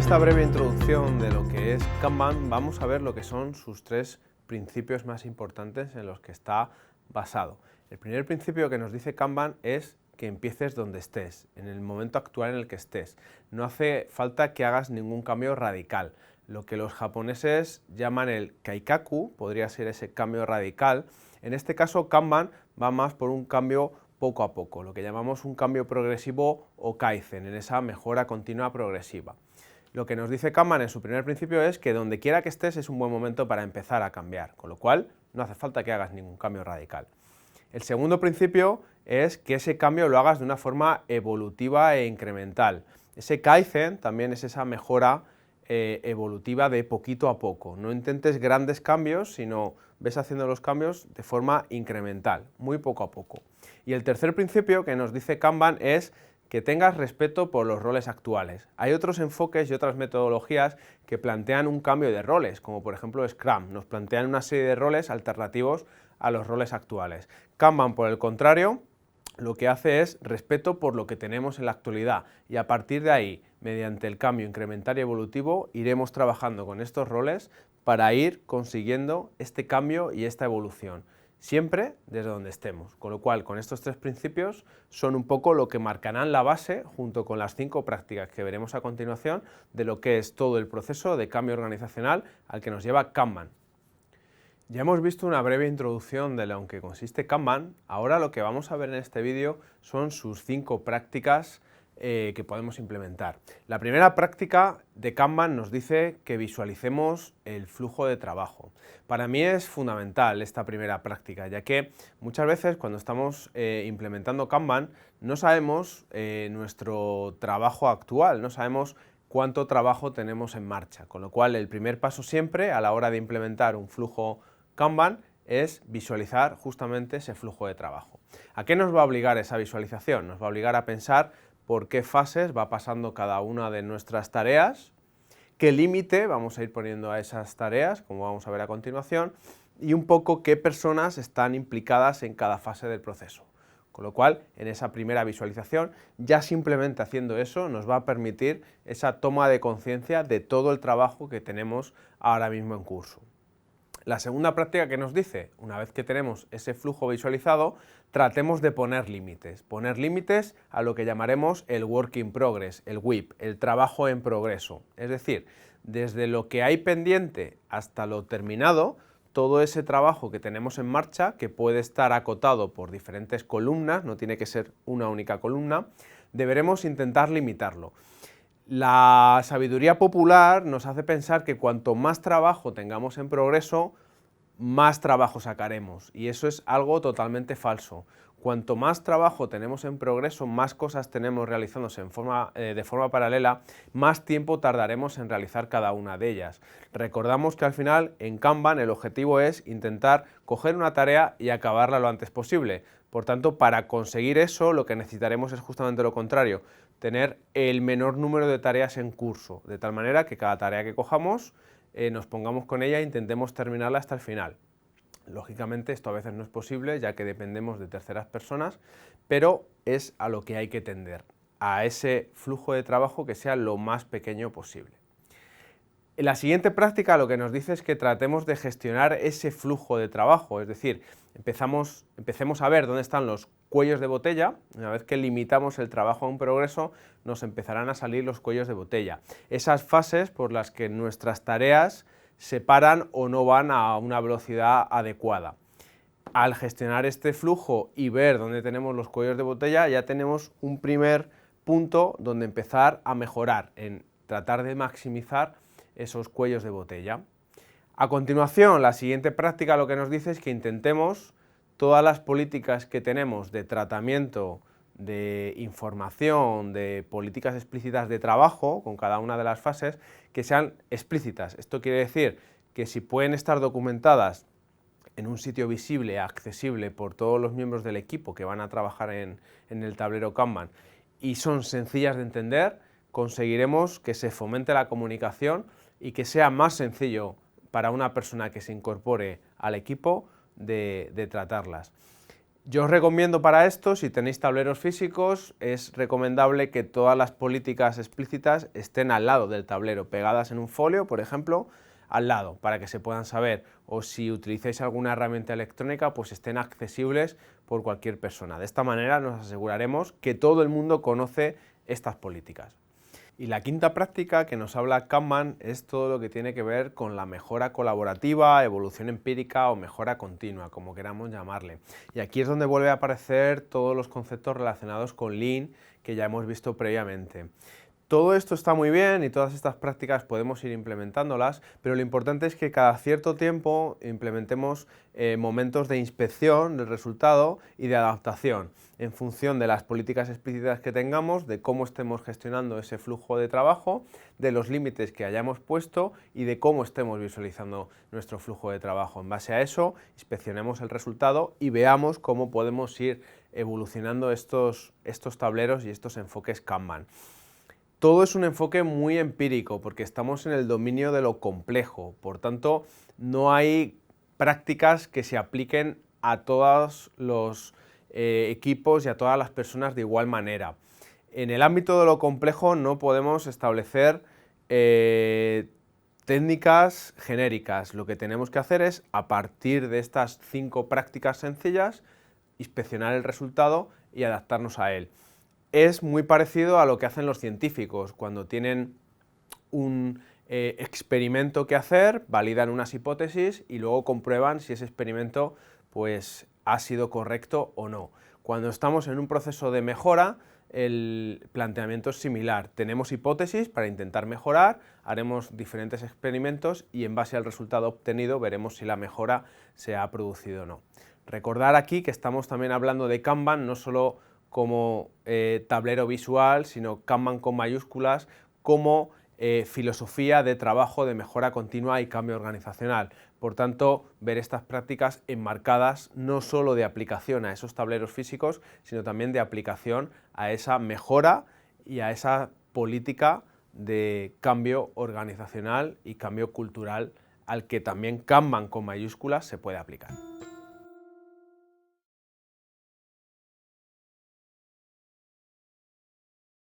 esta breve introducción de lo que es Kanban, vamos a ver lo que son sus tres principios más importantes en los que está basado. El primer principio que nos dice Kanban es que empieces donde estés, en el momento actual en el que estés. No hace falta que hagas ningún cambio radical. Lo que los japoneses llaman el kaikaku, podría ser ese cambio radical. En este caso, Kanban va más por un cambio poco a poco, lo que llamamos un cambio progresivo o kaizen, en esa mejora continua progresiva. Lo que nos dice Kanban en su primer principio es que donde quiera que estés es un buen momento para empezar a cambiar, con lo cual no hace falta que hagas ningún cambio radical. El segundo principio es que ese cambio lo hagas de una forma evolutiva e incremental. Ese kaizen también es esa mejora evolutiva de poquito a poco. No intentes grandes cambios, sino ves haciendo los cambios de forma incremental, muy poco a poco. Y el tercer principio que nos dice Kanban es que tengas respeto por los roles actuales. Hay otros enfoques y otras metodologías que plantean un cambio de roles, como por ejemplo Scrum, nos plantean una serie de roles alternativos a los roles actuales. Kanban, por el contrario, lo que hace es respeto por lo que tenemos en la actualidad y a partir de ahí, mediante el cambio incremental y evolutivo, iremos trabajando con estos roles para ir consiguiendo este cambio y esta evolución, siempre desde donde estemos, con lo cual con estos tres principios son un poco lo que marcarán la base, junto con las 5 prácticas que veremos a continuación, de lo que es todo el proceso de cambio organizacional al que nos lleva Kanban. Ya hemos visto una breve introducción de lo en que consiste Kanban, ahora lo que vamos a ver en este vídeo son sus 5 prácticas que podemos implementar. La primera práctica de Kanban nos dice que visualicemos el flujo de trabajo. Para mí es fundamental esta primera práctica, ya que muchas veces cuando estamos implementando Kanban no sabemos nuestro trabajo actual, no sabemos cuánto trabajo tenemos en marcha, con lo cual el primer paso siempre a la hora de implementar un flujo Kanban es visualizar justamente ese flujo de trabajo. ¿A qué nos va a obligar esa visualización? Nos va a obligar a pensar por qué fases va pasando cada una de nuestras tareas, qué límite vamos a ir poniendo a esas tareas, como vamos a ver a continuación, y un poco qué personas están implicadas en cada fase del proceso. Con lo cual, en esa primera visualización, ya simplemente haciendo eso nos va a permitir esa toma de conciencia de todo el trabajo que tenemos ahora mismo en curso. La segunda práctica que nos dice, una vez que tenemos ese flujo visualizado, tratemos de poner límites a lo que llamaremos el work in progress, el WIP, el trabajo en progreso. Es decir, desde lo que hay pendiente hasta lo terminado, todo ese trabajo que tenemos en marcha, que puede estar acotado por diferentes columnas, no tiene que ser una única columna, deberemos intentar limitarlo. La sabiduría popular nos hace pensar que cuanto más trabajo tengamos en progreso, más trabajo sacaremos, y eso es algo totalmente falso. Cuanto más trabajo tenemos en progreso, más cosas tenemos realizándose de forma paralela, más tiempo tardaremos en realizar cada una de ellas. Recordamos que al final en Kanban el objetivo es intentar coger una tarea y acabarla lo antes posible. Por tanto, para conseguir eso lo que necesitaremos es justamente lo contrario, tener el menor número de tareas en curso, de tal manera que cada tarea que cojamos nos pongamos con ella e intentemos terminarla hasta el final. Lógicamente esto a veces no es posible, ya que dependemos de terceras personas, pero es a lo que hay que tender, a ese flujo de trabajo que sea lo más pequeño posible. La siguiente práctica lo que nos dice es que tratemos de gestionar ese flujo de trabajo, es decir, empecemos a ver dónde están los cuellos de botella. Una vez que limitamos el trabajo a un progreso, nos empezarán a salir los cuellos de botella. Esas fases por las que nuestras tareas se paran o no van a una velocidad adecuada. Al gestionar este flujo y ver dónde tenemos los cuellos de botella, ya tenemos un primer punto donde empezar a mejorar, en tratar de maximizar esos cuellos de botella. A continuación, la siguiente práctica lo que nos dice es que intentemos todas las políticas que tenemos de tratamiento, de información, de políticas explícitas de trabajo con cada una de las fases, que sean explícitas. Esto quiere decir que si pueden estar documentadas en un sitio visible, accesible por todos los miembros del equipo que van a trabajar en el tablero Kanban y son sencillas de entender, conseguiremos que se fomente la comunicación y que sea más sencillo para una persona que se incorpore al equipo de tratarlas. Yo os recomiendo para esto, si tenéis tableros físicos, es recomendable que todas las políticas explícitas estén al lado del tablero, pegadas en un folio, por ejemplo, al lado, para que se puedan saber, o si utilizáis alguna herramienta electrónica, pues estén accesibles por cualquier persona. De esta manera nos aseguraremos que todo el mundo conoce estas políticas. Y la quinta práctica que nos habla Kanban es todo lo que tiene que ver con la mejora colaborativa, evolución empírica o mejora continua, como queramos llamarle. Y aquí es donde vuelve a aparecer todos los conceptos relacionados con Lean que ya hemos visto previamente. Todo esto está muy bien y todas estas prácticas podemos ir implementándolas, pero lo importante es que cada cierto tiempo implementemos momentos de inspección del resultado y de adaptación en función de las políticas explícitas que tengamos, de cómo estemos gestionando ese flujo de trabajo, de los límites que hayamos puesto y de cómo estemos visualizando nuestro flujo de trabajo. En base a eso, inspeccionemos el resultado y veamos cómo podemos ir evolucionando estos tableros y estos enfoques Kanban. Todo es un enfoque muy empírico porque estamos en el dominio de lo complejo, por tanto no hay prácticas que se apliquen a todos los equipos y a todas las personas de igual manera. En el ámbito de lo complejo no podemos establecer técnicas genéricas. Lo que tenemos que hacer es, a partir de estas 5 prácticas sencillas, inspeccionar el resultado y adaptarnos a él. Es muy parecido a lo que hacen los científicos cuando tienen un experimento que hacer, validan unas hipótesis y luego comprueban si ese experimento pues, ha sido correcto o no. Cuando estamos en un proceso de mejora, el planteamiento es similar. Tenemos hipótesis para intentar mejorar, haremos diferentes experimentos y en base al resultado obtenido veremos si la mejora se ha producido o no. Recordar aquí que estamos también hablando de Kanban, no solo como tablero visual, sino Kanban con mayúsculas, como filosofía de trabajo de mejora continua y cambio organizacional. Por tanto, ver estas prácticas enmarcadas no solo de aplicación a esos tableros físicos, sino también de aplicación a esa mejora y a esa política de cambio organizacional y cambio cultural al que también Kanban con mayúsculas se puede aplicar.